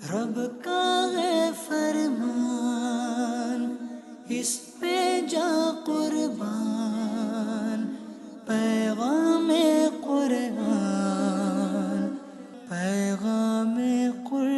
رب کا ہے فرمان، اس پہ جا قربان، پیغام قرآن، پیغام قرآن۔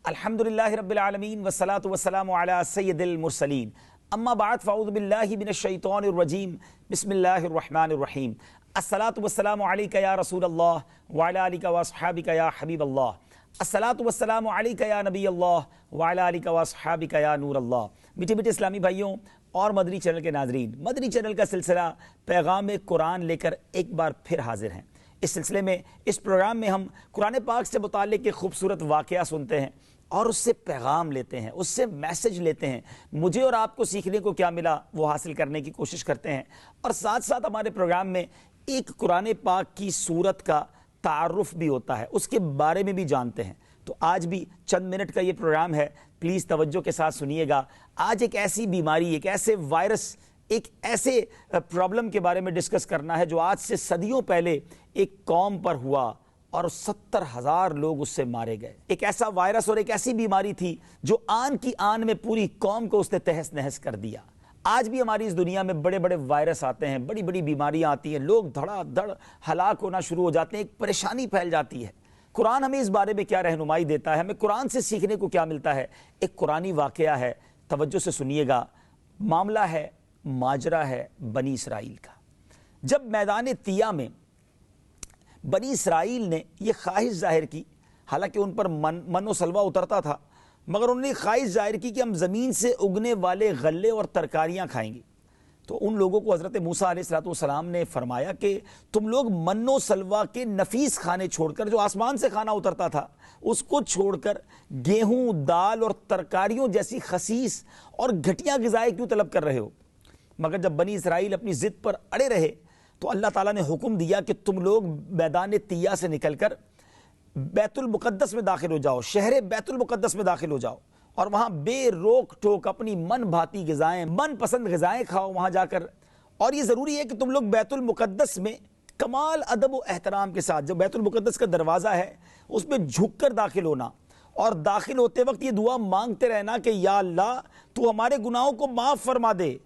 الحمدللہ رب العالمین والصلاة والسلام علی سید المرسلین، اما بعد فاعوذ باللہ من الشیطان الرجیم، بسم اللہ الرحمن الرحیم۔ الصلاة والسلام علیکہ یا رسول اللہ وعلی آلکہ واصحابکہ یا حبیب اللہ، الصلاة والسلام علیکہ یا نبی اللہ وعلی آلکہ واصحابکہ یا نور اللہ۔ میٹھے میٹھے اسلامی بھائیوں اور مدنی چینل کے ناظرین، مدنی چینل کا سلسلہ پیغام قرآن لے کر ایک بار پھر حاضر ہیں۔ اس سلسلے میں، اس پروگرام میں ہم قرآن پاک سے متعلق ایک خوبصورت واقعہ سنتے ہیں اور اس سے پیغام لیتے ہیں، اس سے میسج لیتے ہیں۔ مجھے اور آپ کو سیکھنے کو کیا ملا وہ حاصل کرنے کی کوشش کرتے ہیں، اور ساتھ ساتھ ہمارے پروگرام میں ایک قرآن پاک کی سورت کا تعارف بھی ہوتا ہے، اس کے بارے میں بھی جانتے ہیں۔ تو آج بھی چند منٹ کا یہ پروگرام ہے، پلیز توجہ کے ساتھ سنیے گا۔ آج ایک ایسی بیماری، ایک ایسے وائرس، ایک ایسے پرابلم کے بارے میں ڈسکس کرنا ہے جو آج سے صدیوں پہلے ایک قوم پر ہوا اور 70,000 لوگ اس سے مارے گئے۔ ایک ایسا وائرس اور ایک ایسی بیماری تھی جو آن کی آن میں پوری قوم کو اس نے تہس نہس کر دیا۔ آج بھی ہماری اس دنیا میں بڑے بڑے وائرس آتے ہیں، بڑی بڑی بیماریاں آتی ہیں، لوگ دھڑا دھڑ ہلاک ہونا شروع ہو جاتے ہیں، ایک پریشانی پھیل جاتی ہے۔ قرآن ہمیں اس بارے میں کیا رہنمائی دیتا ہے، ہمیں قرآن سے سیکھنے کو کیا ملتا ہے؟ ایک قرآنی واقعہ ہے، توجہ سے سنیے گا۔ معاملہ ہے، ماجرا ہے بنی اسرائیل کا۔ جب میدان طیہ میں بنی اسرائیل نے یہ خواہش ظاہر کی، حالانکہ ان پر من و سلوہ اترتا تھا، مگر انہوں نے خواہش ظاہر کی کہ ہم زمین سے اگنے والے غلے اور ترکاریاں کھائیں گے، تو ان لوگوں کو حضرت موسیٰ علیہ السلام نے فرمایا کہ تم لوگ من و سلوہ کے نفیس کھانے چھوڑ کر، جو آسمان سے کھانا اترتا تھا اس کو چھوڑ کر گیہوں، دال اور ترکاریوں جیسی خسیس اور گھٹیا غذائیں کیوں طلب کر رہے ہو؟ مگر جب بنی اسرائیل اپنی ضد پر اڑے رہے تو اللہ تعالیٰ نے حکم دیا کہ تم لوگ میدان طیہ سے نکل کر بیت المقدس میں داخل ہو جاؤ، شہر بیت المقدس میں داخل ہو جاؤ، اور وہاں بے روک ٹوک اپنی من بھاتی غذائیں، من پسند غذائیں کھاؤ وہاں جا کر۔ اور یہ ضروری ہے کہ تم لوگ بیت المقدس میں کمال ادب و احترام کے ساتھ، جو بیت المقدس کا دروازہ ہے اس میں جھک کر داخل ہونا، اور داخل ہوتے وقت یہ دعا مانگتے رہنا کہ یا اللہ تو ہمارے گناہوں کو معاف فرما دے،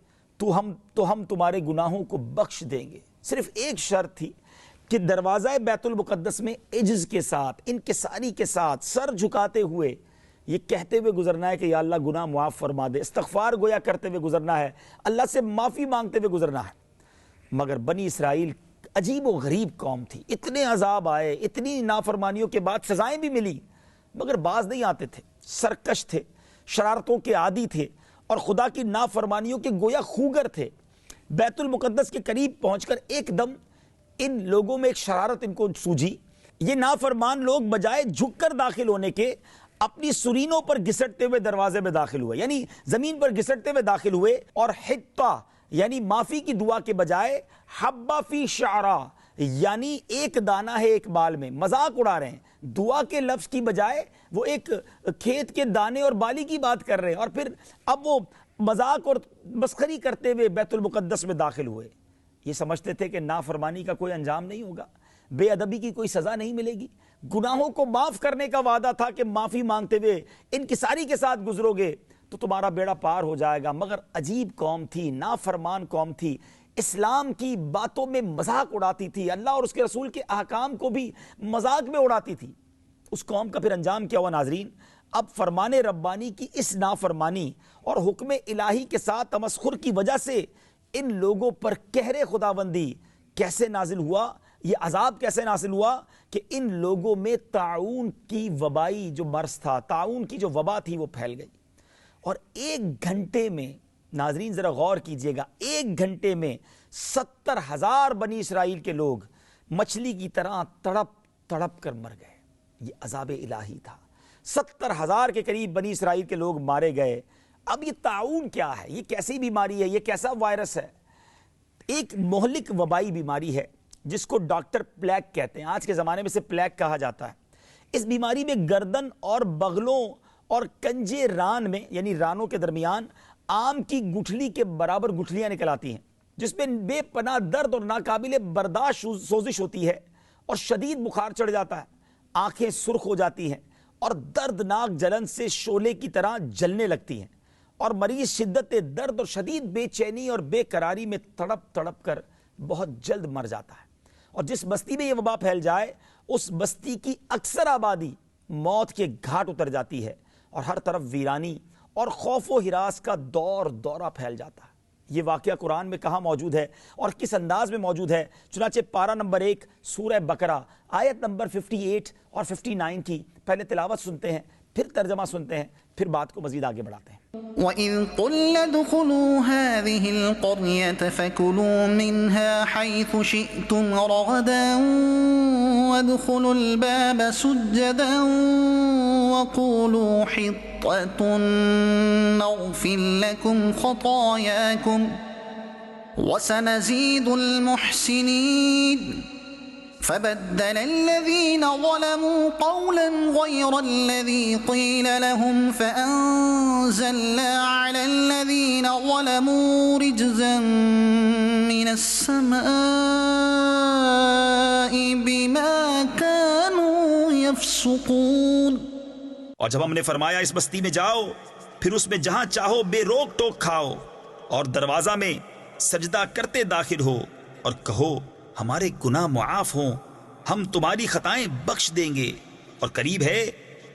تو ہم تمہارے گناہوں کو بخش دیں گے۔ صرف ایک شرط تھی کہ دروازہ بیت المقدس میں عجز کے ساتھ، انکساری کے ساتھ، سر جھکاتے ہوئے یہ کہتے ہوئے گزرنا ہے کہ یا اللہ گناہ معاف فرما دے، استغفار گویا کرتے ہوئے گزرنا ہے، اللہ سے معافی مانگتے ہوئے گزرنا ہے۔ مگر بنی اسرائیل عجیب و غریب قوم تھی، اتنے عذاب آئے، اتنی نافرمانیوں کے بعد سزائیں بھی ملی، مگر باز نہیں آتے تھے، سرکش تھے، شرارتوں کے عادی تھے، اور خدا کی نافرمانیوں کے گویا خوگر تھے۔ بیت المقدس کے قریب پہنچ کر ایک دم ان لوگوں میں ایک شرارت ان کو سوجھی۔ یہ نافرمان لوگ بجائے جھک کر داخل ہونے کے اپنی سرینوں پر گھسٹتے ہوئے دروازے میں داخل ہوئے، یعنی زمین پر گھسٹتے ہوئے داخل ہوئے، اور حطہ یعنی معافی کی دعا کے بجائے حبہ فی شعرہ یعنی ایک دانہ ہے ایک بال میں، مذاق اڑا رہے ہیں۔ دعا کے لفظ کی بجائے وہ ایک کھیت کے دانے اور بالی کی بات کر رہے ہیں، اور پھر اب وہ مذاق اور مسخری کرتے ہوئے بیت المقدس میں داخل ہوئے۔ یہ سمجھتے تھے کہ نافرمانی کا کوئی انجام نہیں ہوگا، بے ادبی کی کوئی سزا نہیں ملے گی، گناہوں کو معاف کرنے کا وعدہ تھا کہ معافی مانگتے ہوئے انکساری کے ساتھ گزرو گے تو تمہارا بیڑا پار ہو جائے گا۔ مگر عجیب قوم تھی، نافرمان قوم تھی، اسلام کی باتوں میں مذاق اڑاتی تھی، اللہ اور اس کے رسول کے احکام کو بھی مذاق میں اڑاتی تھی۔ اس قوم کا پھر انجام کیا ہوا ناظرین؟ اب فرمان ربانی کی اس نافرمانی اور حکم الہی کے ساتھ تمسخر کی وجہ سے ان لوگوں پر قہر خداوندی کیسے نازل ہوا، یہ عذاب کیسے نازل ہوا کہ ان لوگوں میں طاعون کی وبائی جو مرض تھا، طاعون کی جو وبا تھی وہ پھیل گئی، اور ایک گھنٹے میں، ناظرین ذرا غور کیجئے گا، ایک گھنٹے میں 70,000 بنی اسرائیل کے لوگ مچھلی کی طرح تڑپ تڑپ کر مر گئے۔ یہ عذاب الہی تھا، 70,000 کے قریب بنی اسرائیل کے لوگ مارے گئے۔ اب یہ طاعون کیا ہے؟ یہ کیسی بیماری ہے؟ یہ کیسا وائرس ہے؟ ایک مہلک وبائی بیماری ہے جس کو ڈاکٹر پلیگ کہتے ہیں، آج کے زمانے میں سے پلیگ کہا جاتا ہے۔ اس بیماری میں گردن اور بغلوں اور کنجے ران میں، یعنی رانوں کے درمیان آم کی گٹھلی کے برابر گٹھلیاں نکل آتی ہیں، جس میں بے پناہ درد اور ناقابل برداشت سوزش ہوتی ہے، اور شدید بخار چڑھ جاتا ہے، آنکھیں سرخ ہو جاتی ہیں اور دردناک جلن سے شعلے کی طرح جلنے لگتی ہیں، اور مریض شدت درد اور شدید بے چینی اور بے قراری میں تڑپ تڑپ کر بہت جلد مر جاتا ہے۔ اور جس بستی میں یہ وبا پھیل جائے اس بستی کی اکثر آبادی موت کے گھاٹ اتر جاتی ہے، اور ہر طرف ویرانی اور خوف و ہراس کا دورہ پھیل جاتا ہے۔ یہ واقعہ قرآن میں کہاں موجود ہے اور کس انداز میں موجود ہے؟ چنانچہ پارہ نمبر 1 سورہ بقرہ آیت نمبر 58 اور 59 کی پہلے تلاوت سنتے ہیں، پھر ترجمہ سنتے ہیں، پھر بات کو مزید آگے بڑھاتے ہیں۔ وَإِذْ قُلْنَا ادْخُلُوا هَٰذِهِ الْقَرْيَةَ فَكُلُوا مِنْهَا حَيْثُ شِئْتُمْ رَغَدًا وَادْخُلُوا الْبَابَ سُجَّدًا وَقُولُوا حِطَّةٌ نَغْفِرْ لَكُمْ خَطَايَاكُمْ وَسَنَزِيدُ الْمُحْسِنِينَ فبدل الذين ظلموا قولا غير الذي قيل لهم فأنزلنا على الذين ظلموا رجزا من السماء بما كانوا يفسقون۔ اور جب ہم نے فرمایا اس بستی میں جاؤ، پھر اس میں جہاں چاہو بے روک ٹوک کھاؤ، اور دروازہ میں سجدہ کرتے داخل ہو، اور کہو ہمارے گناہ معاف ہوں، ہم تمہاری خطائیں بخش دیں گے، اور قریب ہے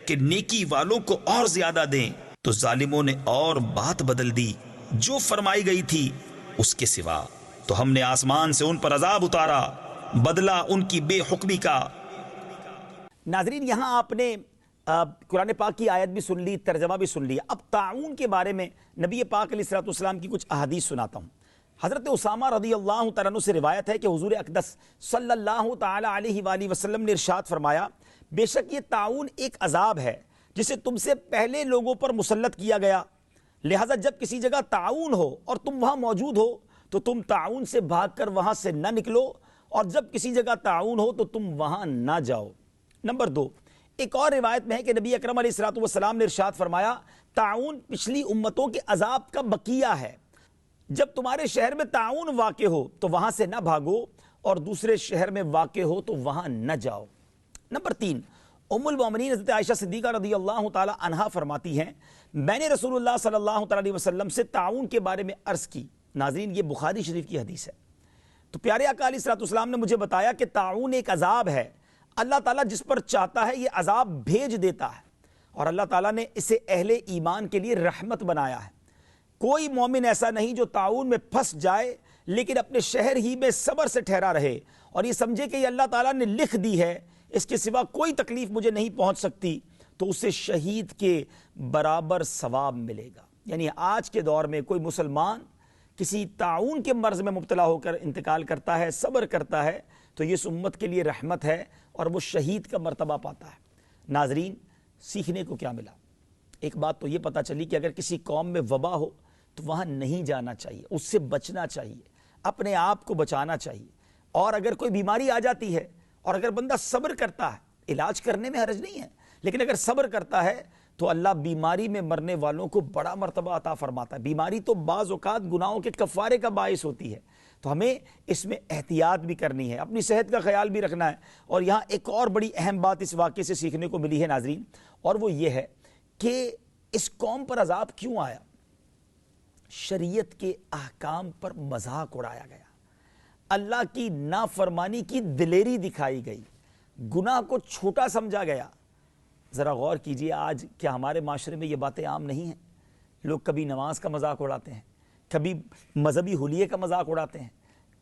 کہ نیکی والوں کو اور زیادہ دیں، تو ظالموں نے اور بات بدل دی جو فرمائی گئی تھی اس کے سوا، تو ہم نے آسمان سے ان پر عذاب اتارا بدلہ ان کی بے حکمی کا۔ ناظرین، یہاں آپ نے قرآن پاک کی آیت بھی سن لی، ترجمہ بھی سن لیا۔ اب تعاون کے بارے میں نبی پاک علیہ السلام کی کچھ احادیث سناتا ہوں۔ حضرت اسامہ رضی اللہ تعالیٰ عنہ سے روایت ہے کہ حضور اقدس صلی اللہ تعالیٰ علیہ وآلہ وسلم نے ارشاد فرمایا، بے شک یہ تعاون ایک عذاب ہے جسے تم سے پہلے لوگوں پر مسلط کیا گیا، لہٰذا جب کسی جگہ تعاون ہو اور تم وہاں موجود ہو تو تم تعاون سے بھاگ کر وہاں سے نہ نکلو، اور جب کسی جگہ تعاون ہو تو تم وہاں نہ جاؤ۔ نمبر 2، ایک اور روایت میں ہے کہ نبی اکرم علیہ السلام نے ارشاد فرمایا، تعاون پچھلی امتوں کے عذاب کا بقیہ ہے، جب تمہارے شہر میں تعاون واقع ہو تو وہاں سے نہ بھاگو، اور دوسرے شہر میں واقع ہو تو وہاں نہ جاؤ۔ نمبر 3، ام المومنین حضرت عائشہ صدیقہ رضی اللہ تعالی عنہا فرماتی ہیں، میں نے رسول اللہ صلی اللہ علیہ وسلم سے تعاون کے بارے میں عرض کی۔ ناظرین، یہ بخاری شریف کی حدیث ہے۔ تو پیارے آقا علیہ السلام نے مجھے بتایا کہ تعاون ایک عذاب ہے، اللہ تعالیٰ جس پر چاہتا ہے یہ عذاب بھیج دیتا ہے، اور اللہ تعالیٰ نے اسے اہل ایمان کے لیے رحمت بنایا ہے۔ کوئی مومن ایسا نہیں جو تعاون میں پھنس جائے لیکن اپنے شہر ہی میں صبر سے ٹھہرا رہے اور یہ سمجھے کہ یہ اللہ تعالیٰ نے لکھ دی ہے، اس کے سوا کوئی تکلیف مجھے نہیں پہنچ سکتی، تو اسے شہید کے برابر ثواب ملے گا۔ یعنی آج کے دور میں کوئی مسلمان کسی تعاون کے مرض میں مبتلا ہو کر انتقال کرتا ہے، صبر کرتا ہے، تو یہ اس امت کے لیے رحمت ہے اور وہ شہید کا مرتبہ پاتا ہے۔ ناظرین، سیکھنے کو کیا ملا؟ ایک بات تو یہ پتہ چلی کہ اگر کسی قوم میں وبا ہو تو وہاں نہیں جانا چاہیے، اس سے بچنا چاہیے، اپنے آپ کو بچانا چاہیے، اور اگر کوئی بیماری آ جاتی ہے اور اگر بندہ صبر کرتا ہے، علاج کرنے میں حرج نہیں ہے، لیکن اگر صبر کرتا ہے تو اللہ بیماری میں مرنے والوں کو بڑا مرتبہ عطا فرماتا ہے۔ بیماری تو بعض اوقات گناہوں کے کفارے کا باعث ہوتی ہے، تو ہمیں اس میں احتیاط بھی کرنی ہے، اپنی صحت کا خیال بھی رکھنا ہے۔ اور یہاں ایک اور بڑی اہم بات اس واقعے سے سیکھنے کو ملی ہے ناظرین، اور وہ یہ ہے کہ اس قوم پر عذاب کیوں آیا؟ شریعت کے احکام پر مذاق اڑایا گیا، اللہ کی نافرمانی کی دلیری دکھائی گئی، گناہ کو چھوٹا سمجھا گیا۔ ذرا غور کیجئے، آج کیا ہمارے معاشرے میں یہ باتیں عام نہیں ہیں؟ لوگ کبھی نماز کا مذاق اڑاتے ہیں، کبھی مذہبی حلیے کا مذاق اڑاتے ہیں،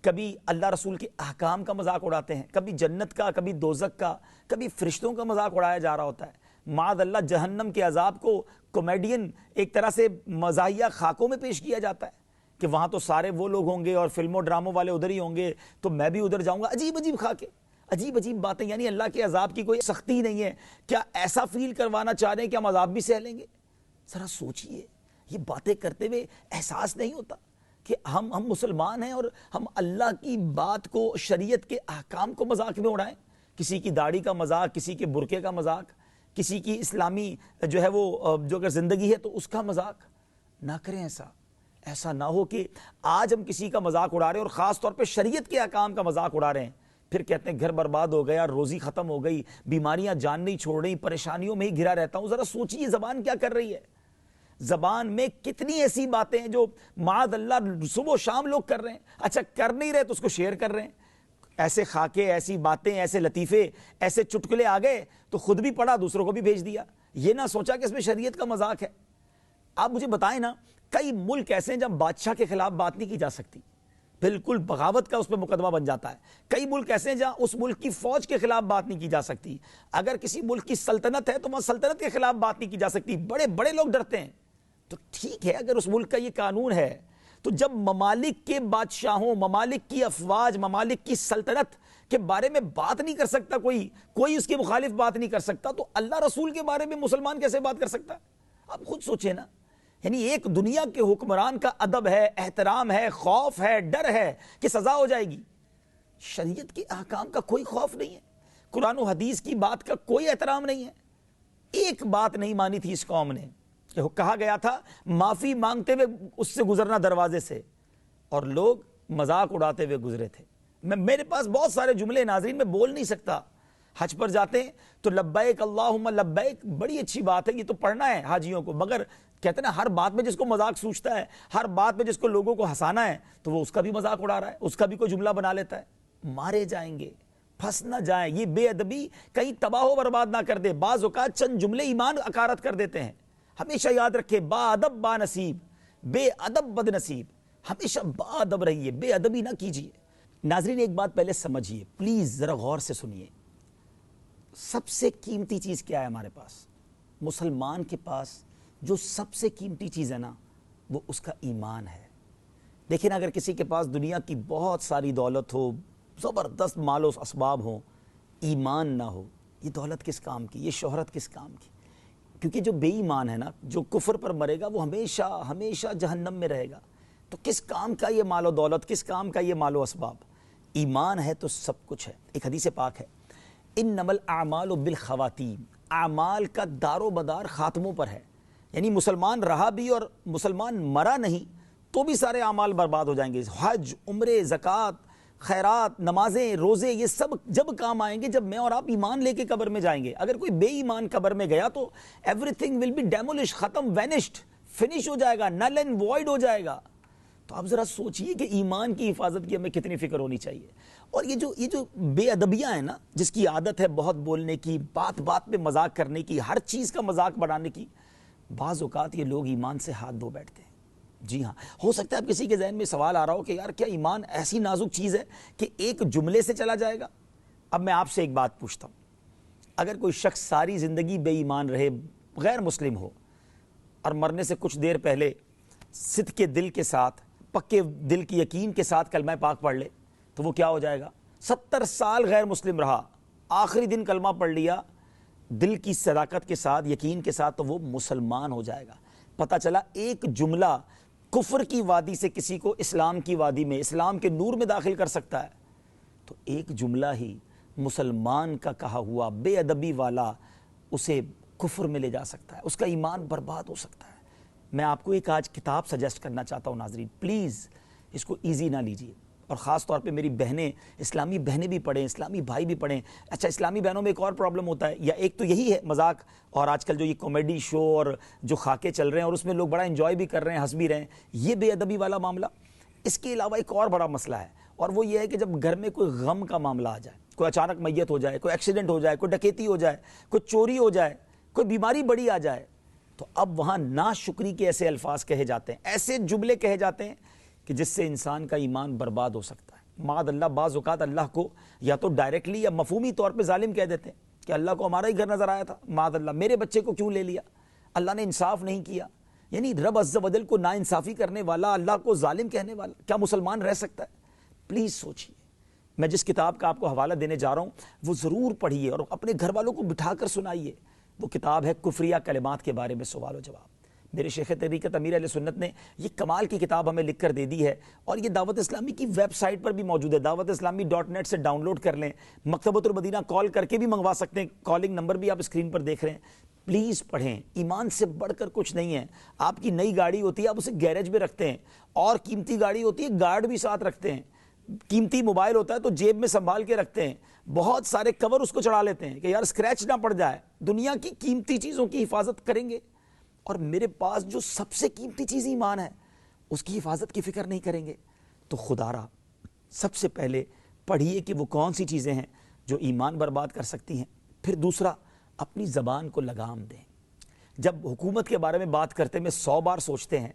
کبھی اللہ رسول کے احکام کا مذاق اڑاتے ہیں، کبھی جنت کا، کبھی دوزخ کا، کبھی فرشتوں کا مذاق اڑایا جا رہا ہوتا ہے۔ معاذ اللہ جہنم کے عذاب کو کامیڈین ایک طرح سے مزاحیہ خاکوں میں پیش کیا جاتا ہے کہ وہاں تو سارے وہ لوگ ہوں گے اور فلموں ڈراموں والے ادھر ہی ہوں گے، تو میں بھی ادھر جاؤں گا۔ عجیب عجیب خاکے، عجیب عجیب باتیں، یعنی اللہ کے عذاب کی کوئی سختی نہیں ہے۔ کیا ایسا فیل کروانا چاہ رہے ہیں کہ ہم عذاب بھی سہ لیں گے؟ ذرا سوچئے، یہ باتیں کرتے ہوئے احساس نہیں ہوتا کہ ہم مسلمان ہیں اور ہم اللہ کی بات کو، شریعت کے احکام کو مذاق میں اڑائیں؟ کسی کی داڑھی کا مذاق، کسی کے برقعے کا مذاق، کسی کی اسلامی جو ہے وہ جو اگر زندگی ہے تو اس کا مذاق نہ کریں۔ ایسا نہ ہو کہ آج ہم کسی کا مذاق اڑا رہے ہیں اور خاص طور پہ شریعت کے احکام کا مذاق اڑا رہے ہیں، پھر کہتے ہیں گھر برباد ہو گیا، روزی ختم ہو گئی، بیماریاں جان نہیں چھوڑ رہی، پریشانیوں میں ہی گھرا رہتا ہوں۔ ذرا سوچیے زبان کیا کر رہی ہے۔ زبان میں کتنی ایسی باتیں ہیں جو معاذ اللہ صبح و شام لوگ کر رہے ہیں، اچھا کر نہیں رہے تو اس کو شیئر کر رہے ہیں۔ ایسے خاکے، ایسی باتیں، ایسے لطیفے، ایسے چٹکلے آ گئے تو خود بھی پڑھا، دوسروں کو بھی بھیج دیا، یہ نہ سوچا کہ اس میں شریعت کا مذاق ہے۔ آپ مجھے بتائیں نا، کئی ملک ایسے ہیں جب بادشاہ کے خلاف بات نہیں کی جا سکتی، بالکل بغاوت کا اس پہ مقدمہ بن جاتا ہے۔ کئی ملک ایسے ہیں جہاں اس ملک کی فوج کے خلاف بات نہیں کی جا سکتی۔ اگر کسی ملک کی سلطنت ہے تو وہاں سلطنت کے خلاف بات نہیں کی جا سکتی، بڑے بڑے لوگ ڈرتے ہیں۔ تو ٹھیک ہے، اگر اس ملک کا یہ قانون ہے تو جب ممالک کے بادشاہوں، ممالک کی افواج، ممالک کی سلطنت کے بارے میں بات نہیں کر سکتا کوئی اس کے مخالف بات نہیں کر سکتا، تو اللہ رسول کے بارے میں مسلمان کیسے بات کر سکتا ہے؟ آپ خود سوچیں نا۔ یعنی ایک دنیا کے حکمران کا ادب ہے، احترام ہے، خوف ہے، ڈر ہے کہ سزا ہو جائے گی۔ شریعت کے احکام کا کوئی خوف نہیں ہے، قرآن و حدیث کی بات کا کوئی احترام نہیں ہے۔ ایک بات نہیں مانی تھی اس قوم نے، کہ کہا گیا تھا معافی مانگتے ہوئے اس سے گزرنا دروازے سے، اور لوگ مذاق اڑاتے ہوئے گزرے تھے۔ میرے پاس بہت سارے جملے ناظرین میں بول نہیں سکتا۔ حج پر جاتے ہیں تو لبیک اللہم لبیک، بڑی اچھی بات ہے، یہ تو پڑھنا ہے حاجیوں کو، مگر کہتے ہیں نا ہر بات میں جس کو مذاق سوچتا ہے، ہر بات میں جس کو لوگوں کو ہنسانا ہے تو وہ اس کا بھی مذاق اڑا رہا ہے، اس کا بھی کوئی جملہ بنا لیتا ہے۔ مارے جائیں گے، پھنس نہ جائیں۔ یہ بے ادبی کہیں تباہ و برباد نہ کر دے۔ بعض اوقات چند جملے ایمان اکارت کر دیتے ہیں۔ ہمیشہ یاد رکھے، با ادب با نصیب، بے ادب بد نصیب۔ ہمیشہ با ادب رہیے، بے ادبی نہ کیجیے۔ ناظرین ایک بات پہلے سمجھیے، پلیز ذرا غور سے سنیے۔ سب سے قیمتی چیز کیا ہے ہمارے پاس؟ مسلمان کے پاس جو سب سے قیمتی چیز ہے نا، وہ اس کا ایمان ہے۔ دیکھیں اگر کسی کے پاس دنیا کی بہت ساری دولت ہو، زبردست مال و اسباب ہوں، ایمان نہ ہو، یہ دولت کس کام کی، یہ شہرت کس کام کی؟ کیونکہ جو بے ایمان ہے نا، جو کفر پر مرے گا، وہ ہمیشہ ہمیشہ جہنم میں رہے گا۔ تو کس کام کا یہ مال و دولت، کس کام کا یہ مال و اسباب؟ ایمان ہے تو سب کچھ ہے۔ ایک حدیث پاک ہے، انما الاعمال بالخواتیم، اعمال کا دار و مدار خاتموں پر ہے۔ یعنی مسلمان رہا بھی اور مسلمان مرا نہیں تو بھی سارے اعمال برباد ہو جائیں گے۔ حج، عمرے، زکوٰۃ، خیرات، نمازیں، روزے، یہ سب جب کام آئیں گے جب میں اور آپ ایمان لے کے قبر میں جائیں گے۔ اگر کوئی بے ایمان قبر میں گیا تو everything will be demolish, ختم، وینشڈ، فنش ہو جائے گا، نل اینڈ وائڈ ہو جائے گا۔ تو آپ ذرا سوچئے کہ ایمان کی حفاظت کی ہمیں کتنی فکر ہونی چاہیے۔ اور یہ جو بے ادبیاں ہیں نا، جس کی عادت ہے بہت بولنے کی، بات بات پہ مذاق کرنے کی، ہر چیز کا مذاق بنانے کی، بعض اوقات یہ لوگ ایمان سے ہاتھ دھو بیٹھتے ہیں۔ جی ہاں، ہو سکتا ہے اب کسی کے ذہن میں سوال آ رہا ہو کہ یار کیا ایمان ایسی نازک چیز ہے کہ ایک جملے سے چلا جائے گا؟ اب میں آپ سے ایک بات پوچھتا ہوں، اگر کوئی شخص ساری زندگی بے ایمان رہے، غیر مسلم ہو، اور مرنے سے کچھ دیر پہلے صدق کے دل کے ساتھ، پکے دل کی یقین کے ساتھ کلمہ پاک پڑھ لے تو وہ کیا ہو جائے گا؟ 70 سال غیر مسلم رہا، آخری دن کلمہ پڑھ لیا دل کی صداقت کے ساتھ، یقین کے ساتھ، تو وہ مسلمان ہو جائے گا۔ پتہ چلا ایک جملہ کفر کی وادی سے کسی کو اسلام کی وادی میں، اسلام کے نور میں داخل کر سکتا ہے۔ تو ایک جملہ ہی مسلمان کا کہا ہوا بے ادبی والا اسے کفر میں لے جا سکتا ہے، اس کا ایمان برباد ہو سکتا ہے۔ میں آپ کو ایک آج کتاب سجیسٹ کرنا چاہتا ہوں ناظرین، پلیز اس کو ایزی نہ لیجیے، اور خاص طور پہ میری بہنیں، اسلامی بہنیں بھی پڑھیں، اسلامی بھائی بھی پڑھیں۔ اچھا، اسلامی بہنوں میں ایک اور پرابلم ہوتا ہے، یا ایک تو یہی ہے مذاق، اور آج کل جو یہ کامیڈی شو اور جو خاکے چل رہے ہیں اور اس میں لوگ بڑا انجوائے بھی کر رہے ہیں، ہنس بھی رہے ہیں، یہ بے ادبی والا معاملہ۔ اس کے علاوہ ایک اور بڑا مسئلہ ہے، اور وہ یہ ہے کہ جب گھر میں کوئی غم کا معاملہ آ جائے، کوئی اچانک میت ہو جائے، کوئی ایکسیڈنٹ ہو جائے، کوئی ڈکیتی ہو جائے، کوئی چوری ہو جائے، کوئی بیماری بڑی آ جائے، تو اب وہاں ناشکری کے ایسے الفاظ کہے جاتے ہیں، ایسے جملے کہے جاتے ہیں کہ جس سے انسان کا ایمان برباد ہو سکتا ہے۔ معاذ اللہ، بعض اوقات اللہ کو یا تو ڈائریکٹلی یا مفہومی طور پہ ظالم کہہ دیتے ہیں کہ اللہ کو ہمارا ہی گھر نظر آیا تھا، معاذ اللہ میرے بچے کو کیوں لے لیا، اللہ نے انصاف نہیں کیا۔ یعنی رب عز و جل کو ناانصافی کرنے والا، اللہ کو ظالم کہنے والا، کیا مسلمان رہ سکتا ہے؟ پلیز سوچیے۔ میں جس کتاب کا آپ کو حوالہ دینے جا رہا ہوں وہ ضرور پڑھیے اور اپنے گھر والوں کو بٹھا کر سنائیے۔ وہ کتاب ہے کفریہ کلمات کے بارے میں سوال و جواب۔ میرے شیخ طریقت امیر اہل سنت نے یہ کمال کی کتاب ہمیں لکھ کر دے دی ہے، اور یہ دعوت اسلامی کی ویب سائٹ پر بھی موجود ہے، dawatIslami.net سے ڈاؤن لوڈ کر لیں، مکتبۃ المدینہ کال کر کے بھی منگوا سکتے ہیں، کالنگ نمبر بھی آپ اسکرین پر دیکھ رہے ہیں۔ پلیز پڑھیں، ایمان سے بڑھ کر کچھ نہیں ہے۔ آپ کی نئی گاڑی ہوتی ہے، آپ اسے گیرج میں رکھتے ہیں، اور قیمتی گاڑی ہوتی ہے، گارڈ بھی ساتھ رکھتے ہیں۔ قیمتی موبائل ہوتا ہے تو جیب میں سنبھال کے رکھتے ہیں، بہت سارے کور اس کو چڑھا لیتے ہیں کہ یار اسکریچ نہ پڑ جائے. دنیا کی قیمتی چیزوں کی حفاظت کریں گے اور میرے پاس جو سب سے قیمتی چیز ایمان ہے اس کی حفاظت کی فکر نہیں کریں گے. تو خدا را سب سے پہلے پڑھیے کہ وہ کون سی چیزیں ہیں جو ایمان برباد کر سکتی ہیں. پھر دوسرا، اپنی زبان کو لگام دیں. جب حکومت کے بارے میں بات کرتے میں 100 بار سوچتے ہیں.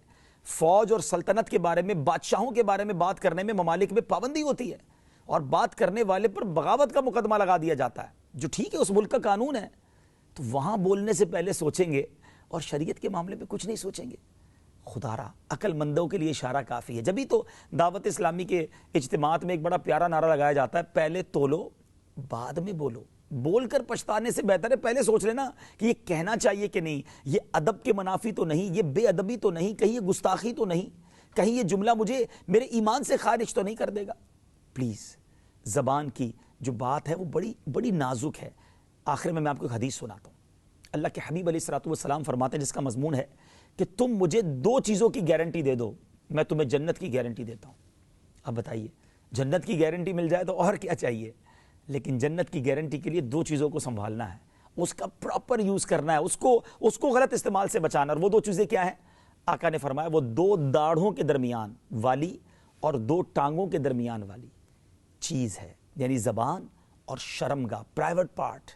فوج اور سلطنت کے بارے میں، بادشاہوں کے بارے میں بات کرنے میں ممالک میں پابندی ہوتی ہے اور بات کرنے والے پر بغاوت کا مقدمہ لگا دیا جاتا ہے، جو ٹھیک ہے اس ملک کا قانون ہے. تو وہاں بولنے سے پہلے سوچیں گے اور شریعت کے معاملے میں کچھ نہیں سوچیں گے. خدا را عقل مندوں کے لیے اشارہ کافی ہے. جبھی تو دعوت اسلامی کے اجتماعات میں ایک بڑا پیارا نعرہ لگایا جاتا ہے، پہلے تولو بعد میں بولو. بول کر پچھتانے سے بہتر ہے پہلے سوچ لینا کہ یہ کہنا چاہیے کہ نہیں، یہ ادب کے منافی تو نہیں، یہ بے ادبی تو نہیں، کہیں یہ گستاخی تو نہیں، کہیں یہ جملہ مجھے میرے ایمان سے خارج تو نہیں کر دے گا. پلیز زبان کی جو بات ہے وہ بڑی نازک ہے. آخر میں آپ کو ایک حدیث سناتا ہوں. اللہ کے حبیب علیہ الصلوۃ والسلام فرماتے ہیں، جس کا مضمون ہے کہ تم مجھے 2 چیزوں کی گارنٹی دے دو، میں تمہیں جنت کی گارنٹی دیتا ہوں. اب بتائیے، جنت کی گارنٹی مل جائے تو اور کیا چاہیے؟ لیکن جنت کی گارنٹی کے لیے 2 چیزوں کو سنبھالنا ہے، اس کا پراپر یوز کرنا ہے، اس کو غلط استعمال سے بچانا. اور وہ 2 چیزیں کیا ہیں؟ آقا نے فرمایا وہ 2 داڑھوں کے درمیان والی اور 2 ٹانگوں کے درمیان والی چیز ہے، یعنی زبان اور شرمگاہ، پرائیویٹ پارٹ.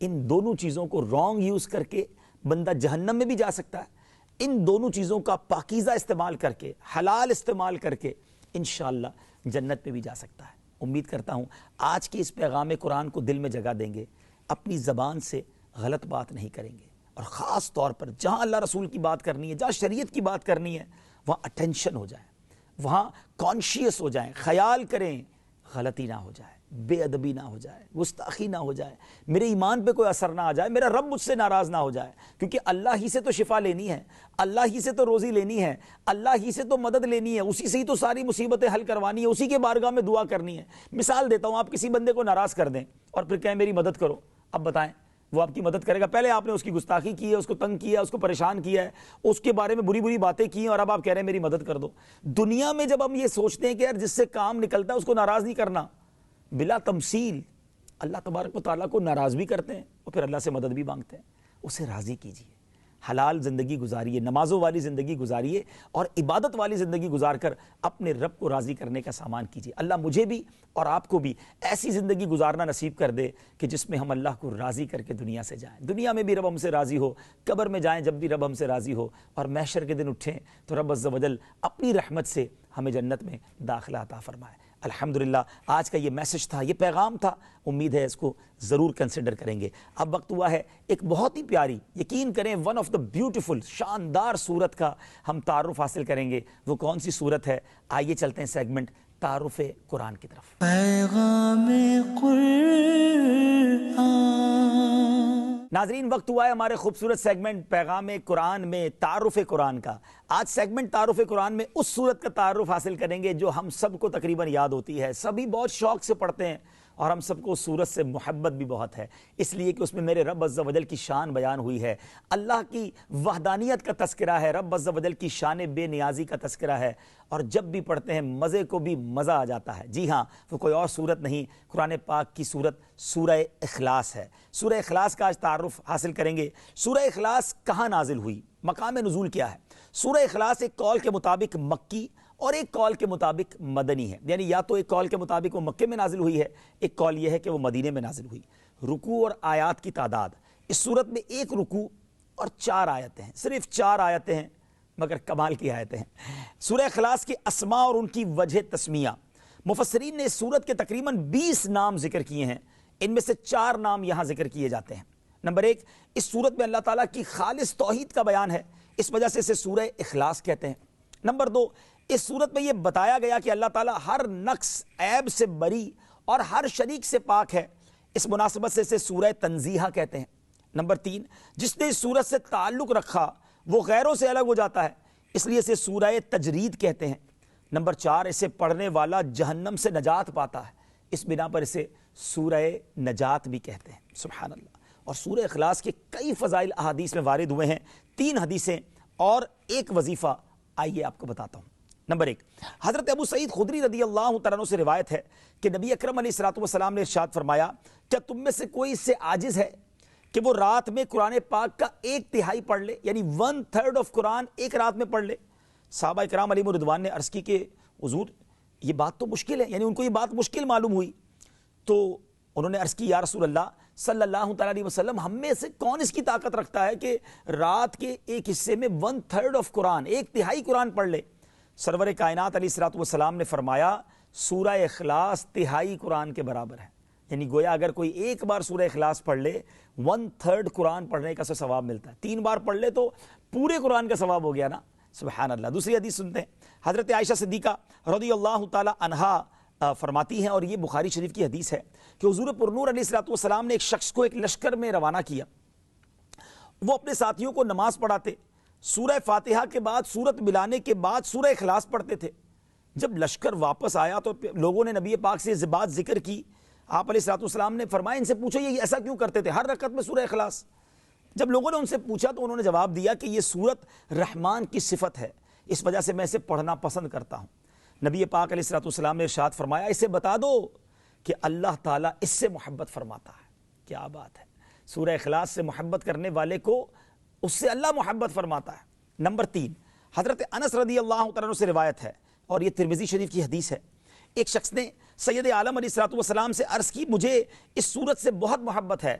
ان دونوں چیزوں کو رانگ یوز کر کے بندہ جہنم میں بھی جا سکتا ہے. ان دونوں چیزوں کا پاکیزہ استعمال کر کے، حلال استعمال کر کے انشاءاللہ جنت میں بھی جا سکتا ہے. امید کرتا ہوں آج کی اس پیغام قرآن کو دل میں جگہ دیں گے، اپنی زبان سے غلط بات نہیں کریں گے، اور خاص طور پر جہاں اللہ رسول کی بات کرنی ہے، جہاں شریعت کی بات کرنی ہے، وہاں اٹینشن ہو جائے، وہاں کانشیس ہو جائیں، خیال کریں، غلطی نہ ہو جائے، بے ادبی نہ ہو جائے، گستاخی نہ ہو جائے، میرے ایمان پہ کوئی اثر نہ آ جائے، میرا رب مجھ سے ناراض نہ ہو جائے. کیونکہ اللہ ہی سے تو شفا لینی ہے، اللہ ہی سے تو روزی لینی ہے، اللہ ہی سے تو مدد لینی ہے، اسی سے ہی تو ساری مصیبتیں حل کروانی ہے، اسی کے بارگاہ میں دعا کرنی ہے. مثال دیتا ہوں، آپ کسی بندے کو ناراض کر دیں اور پھر کہیں میری مدد کرو. اب بتائیں وہ آپ کی مدد کرے گا؟ پہلے آپ نے اس کی گستاخی کی ہے، اس کو تنگ کیا ہے، اس کو پریشان کیا ہے، اس کے بارے میں بری باتیں کی ہیں، اور اب آپ کہہ رہے ہیں میری مدد کر دو. دنیا میں جب ہم یہ سوچتے ہیں کہ یار جس سے کام نکلتا ہے اس کو ناراض نہیں کرنا، بلا تمثیل اللہ تبارک و تعالیٰ کو ناراض بھی کرتے ہیں اور پھر اللہ سے مدد بھی مانگتے ہیں. اسے راضی کیجیے، حلال زندگی گزاریے، نمازوں والی زندگی گزاریے اور عبادت والی زندگی گزار کر اپنے رب کو راضی کرنے کا سامان کیجیے. اللہ مجھے بھی اور آپ کو بھی ایسی زندگی گزارنا نصیب کر دے کہ جس میں ہم اللہ کو راضی کر کے دنیا سے جائیں، دنیا میں بھی رب ہم سے راضی ہو، قبر میں جائیں جب بھی رب ہم سے راضی ہو، اور محشر کے دن اٹھیں تو رب عز و جل اپنی رحمت سے ہمیں جنت میں داخلہ عطا فرمائے. الحمدللہ آج کا یہ میسج تھا، یہ پیغام تھا. امید ہے اس کو ضرور کنسیڈر کریں گے. اب وقت ہوا ہے ایک بہت ہی پیاری، یقین کریں ون آف دا بیوٹیفل، شاندار صورت کا ہم تعارف حاصل کریں گے. وہ کون سی صورت ہے؟ آئیے چلتے ہیں سیگمنٹ تعارف قرآن کی طرف. پیغام قرآن. ناظرین وقت ہوا ہے ہمارے خوبصورت سیگمنٹ پیغام قرآن میں تعارف قرآن کا. آج سیگمنٹ تعارف قرآن میں اس صورت کا تعارف حاصل کریں گے جو ہم سب کو تقریباً یاد ہوتی ہے، سبھی بہت شوق سے پڑھتے ہیں، اور ہم سب کو اس صورت سے محبت بھی بہت ہے، اس لیے کہ اس میں میرے رب عز و جل کی شان بیان ہوئی ہے، اللہ کی وحدانیت کا تذکرہ ہے، رب عز و جل کی شان بے نیازی کا تذکرہ ہے، اور جب بھی پڑھتے ہیں مزے کو بھی مزہ آ جاتا ہے. جی ہاں، وہ کوئی اور صورت نہیں، قرآن پاک کی صورت سورہ اخلاص ہے. سورہ اخلاص کا آج تعارف حاصل کریں گے. سورہ اخلاص کہاں نازل ہوئی، مقام نزول کیا ہے؟ سورہ اخلاص ایک قول کے مطابق مکی اور ایک قول کے مطابق مدنی ہے، یعنی یا تو ایک قول کے مطابق وہ مکے میں نازل ہوئی ہے، ایک قول یہ ہے کہ وہ مدینے میں نازل ہوئی. رکوع اور آیات کی تعداد، اس صورت میں 1 رکوع اور 4 آیتیں ہیں، صرف 4 آیتیں ہیں مگر کمال کی آیتیں ہیں. سورہ اخلاص کے اسماء اور ان کی وجہ تسمیہ، مفسرین نے اس صورت کے تقریباً 20 نام ذکر کیے ہیں، ان میں سے 4 نام یہاں ذکر کیے جاتے ہیں. نمبر 1، اس صورت میں اللہ تعالیٰ کی خالص توحید کا بیان ہے، اس وجہ سے اسے سورہ اخلاص کہتے ہیں. نمبر 2، اس صورت میں یہ بتایا گیا کہ اللہ تعالیٰ ہر نقص عیب سے بری اور ہر شریک سے پاک ہے، اس مناسبت سے اسے سورہ تنزیہ کہتے ہیں. نمبر 3، جس نے اس صورت سے تعلق رکھا وہ غیروں سے الگ ہو جاتا ہے، اس لیے اسے سورہ تجرید کہتے ہیں. نمبر 4، اسے پڑھنے والا جہنم سے نجات پاتا ہے، اس بنا پر اسے سورہ نجات بھی کہتے ہیں. سبحان اللہ. اور سورہ اخلاص کے کئی فضائل احادیث میں وارد ہوئے ہیں، 3 حدیثیں اور ایک وظیفہ. آئیے آپ کو بتاتا ہوں. نمبر 1، حضرت ابو سعید خدری رضی اللہ تعالیٰ عنہ سے روایت ہے کہ نبی اکرم علیہ الصلوۃ والسلام نے ارشاد فرمایا، کیا تم میں سے کوئی اس سے عاجز ہے کہ وہ رات میں قرآن پاک کا 1/3 پڑھ لے، یعنی 1/3 آف قرآن ایک رات میں پڑھ لے؟ صحابہ کرام علیہم رضوان نے عرض کی کہ حضور یہ بات تو مشکل ہے، یعنی ان کو یہ بات مشکل معلوم ہوئی، تو انہوں نے عرض کی یا رسول اللہ صلی اللہ تعالیٰ علیہ وسلم، ہم میں سے کون اس کی طاقت رکھتا ہے کہ رات کے ایک حصے میں 1/3 آف قرآن، 1/3 قرآن پڑھ لے؟ سرور کائنات علیہ الصلوۃ والسلام نے فرمایا سورہ اخلاص 1/3 قرآن کے برابر ہے، یعنی گویا اگر کوئی ایک بار سورہ اخلاص پڑھ لے 1/3 قرآن پڑھنے کا ثواب ملتا ہے، 3 بار پڑھ لے تو پورے قرآن کا ثواب ہو گیا نا، سبحان اللہ۔ دوسری حدیث سنتے ہیں، حضرت عائشہ صدیقہ رضی اللہ تعالی عنہا فرماتی ہیں، اور یہ بخاری شریف کی حدیث ہے کہ حضور پرنور علیہ الصلوۃ والسلام نے ایک شخص کو ایک لشکر میں روانہ کیا، وہ اپنے ساتھیوں کو نماز پڑھاتے، سورہ فاتحہ کے بعد سورت ملانے کے بعد سورہ اخلاص پڑھتے تھے۔ جب لشکر واپس آیا تو لوگوں نے نبی پاک سے یہ بات ذکر کی، آپ علیہ الصلوۃ والسلام نے فرمایا ان سے پوچھو یہ ایسا کیوں کرتے تھے، ہر رکعت میں سورہ اخلاص؟ جب لوگوں نے ان سے پوچھا تو انہوں نے جواب دیا کہ یہ سورت رحمان کی صفت ہے، اس وجہ سے میں اسے پڑھنا پسند کرتا ہوں۔ نبی پاک علیہ الصلوۃ والسلام نے ارشاد فرمایا اسے بتا دو کہ اللہ تعالیٰ اس سے محبت فرماتا ہے۔ کیا بات ہے، سورہ اخلاص سے محبت کرنے والے کو اس سے اللہ محبت فرماتا ہے۔ نمبر 3، حضرت انس رضی اللہ تعالیٰ عنہ سے روایت ہے، اور یہ ترمذی شریف کی حدیث ہے، ایک شخص نے سید عالم علیہ الصلوۃ والسلام سے عرض کی مجھے اس سورت سے بہت محبت ہے،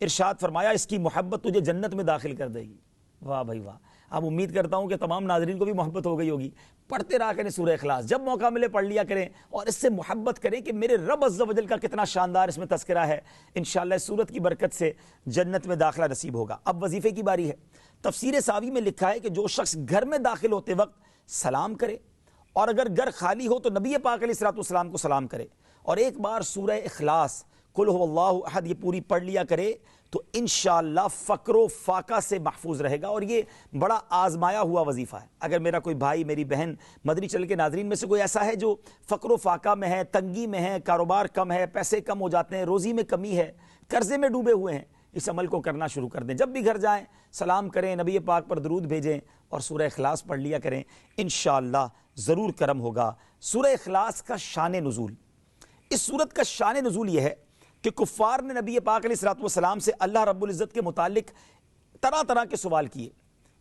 ارشاد فرمایا اس کی محبت تجھے جنت میں داخل کر دے گی۔ واہ بھائی واہ، اب امید کرتا ہوں کہ تمام ناظرین کو بھی محبت ہو گئی ہوگی۔ پڑھتے رہا کریں سورہ اخلاص، جب موقع ملے پڑھ لیا کریں، اور اس سے محبت کریں کہ میرے رب عز و جل کا کتنا شاندار اس میں تذکرہ ہے، انشاءاللہ اس سورت کی برکت سے جنت میں داخلہ نصیب ہوگا۔ اب وظیفے کی باری ہے۔ تفسیر ساوی میں لکھا ہے کہ جو شخص گھر میں داخل ہوتے وقت سلام کرے، اور اگر گھر خالی ہو تو نبی پاک علیہ الصلوۃ والسلام کو سلام کرے، اور ایک بار سورہ اخلاص قل هو اللہ احد یہ پوری پڑھ لیا کرے، تو انشاءاللہ فقر و فاقہ سے محفوظ رہے گا، اور یہ بڑا آزمایا ہوا وظیفہ ہے۔ اگر میرا کوئی بھائی، میری بہن، مدنی چینل کے ناظرین میں سے کوئی ایسا ہے جو فقر و فاقہ میں ہے، تنگی میں ہے، کاروبار کم ہے، پیسے کم ہو جاتے ہیں، روزی میں کمی ہے، قرضے میں ڈوبے ہوئے ہیں، اس عمل کو کرنا شروع کر دیں۔ جب بھی گھر جائیں سلام کریں، نبی پاک پر درود بھیجیں، اور سورہ اخلاص پڑھ لیا کریں، انشاءاللہ ضرور کرم ہوگا۔ سورہ اخلاص کا شان نزول، اس سورت کا شان نزول یہ ہے کہ کفار نے نبی پاک علیہ الصلوۃ والسلام سے اللہ رب العزت کے متعلق طرح طرح کے سوال کیے۔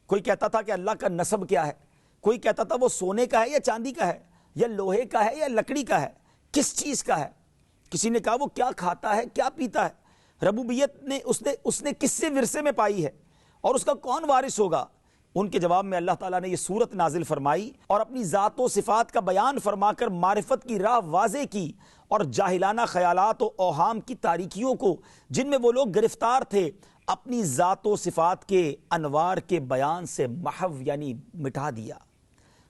کوئی کہتا تھا کہ اللہ کا نسب کیا ہے، کوئی کہتا تھا وہ سونے کا ہے یا چاندی کا ہے، یا لوہے کا ہے یا لکڑی کا ہے، کس چیز کا ہے۔ کسی نے کہا وہ کیا کھاتا ہے، کیا پیتا ہے، ربوبیت نے اس نے کس سے ورثے میں پائی ہے، اور اس کا کون وارث ہوگا۔ ان کے جواب میں اللہ تعالیٰ نے یہ سورت نازل فرمائی، اور اپنی ذات و صفات کا بیان فرما کر معرفت کی راہ واضح کی، اور جاہلانہ خیالات و اوہام کی تاریکیوں کو جن میں وہ لوگ گرفتار تھے اپنی ذات و صفات کے انوار کے بیان سے محو یعنی مٹا دیا۔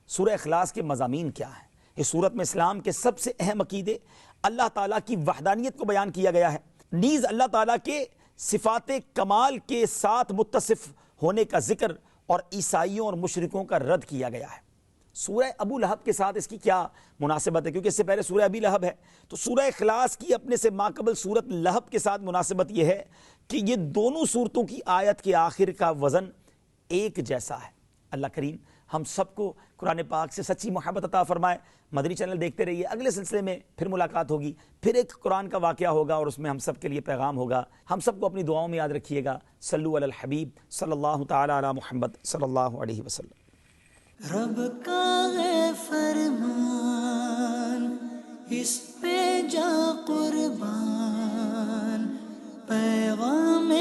سورہ اخلاص کے مضامین کیا ہیں؟ اس سورت میں اسلام کے سب سے اہم عقیدے، اللہ تعالیٰ کی وحدانیت کو بیان کیا گیا ہے، نیز اللہ تعالیٰ کے صفات کمال کے ساتھ متصف ہونے کا ذکر، اور عیسائیوں اور مشرکوں کا رد کیا گیا ہے۔ سورہ ابو لہب کے ساتھ اس کی کیا مناسبت ہے، کیونکہ اس سے پہلے سورہ ابی لہب ہے، تو سورہ اخلاص کی اپنے سے ماقبل سورت لہب کے ساتھ مناسبت یہ ہے کہ یہ دونوں سورتوں کی آیت کے آخر کا وزن ایک جیسا ہے۔ اللہ کریم ہم سب کو قرآن پاک سے سچی محبت عطا فرمائے۔ مدنی چینل دیکھتے رہیے، اگلے سلسلے میں پھر ملاقات ہوگی، پھر ایک قرآن کا واقعہ ہوگا، اور اس میں ہم سب کے لیے پیغام ہوگا۔ ہم سب کو اپنی دعاؤں میں یاد رکھیے گا۔ صلو علی الحبیب صلی اللہ تعالی علی محمد صلی اللہ علیہ وسلم۔ رب کا ہے فرمان، اس پہ جا قربان، پیغام